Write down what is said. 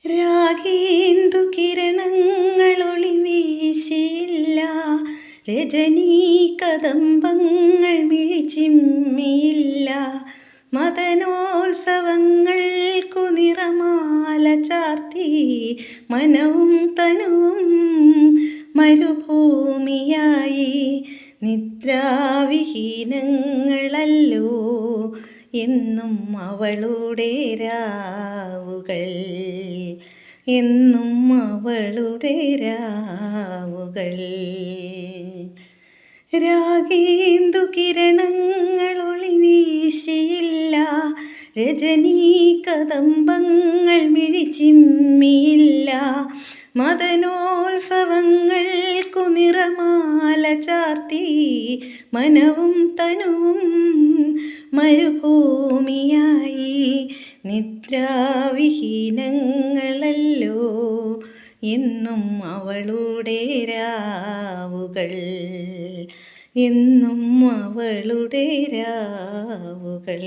രാഗേന്ദു കിരണങ്ങളൊളി വീശിയില്ല, രജനീ കദംബങ്ങൾ മിഴിച്ചിമ്മിയില്ല. മദനോത്സവങ്ങൾക്കു നിറമാല ചാർത്തി, മനവും തനുവും മരുഭൂമിയായി. നിദ്രാവിഹീനങ്ങളല്ലോ എന്നും അവളുടെ രാവുകൾ, എന്നും അവളുടെ രാവുകൾ. രാഗേന്ദു കിരണങ്ങളൊളി വീശിയില്ല, രജനീ കദംബങ്ങൾ മിഴിച്ചിമ്മിയില്ല. മദനോത്സവങ്ങൾക്കു നിറമാല ചാർത്തി, മനവും തനുവും മരുഭൂമിയായി. നിദ്രാവിഹീനങ്ങളല്ലോ എന്നും അവളുടെ രാവുകൾ, എന്നും അവളുടെ രാവുകൾ.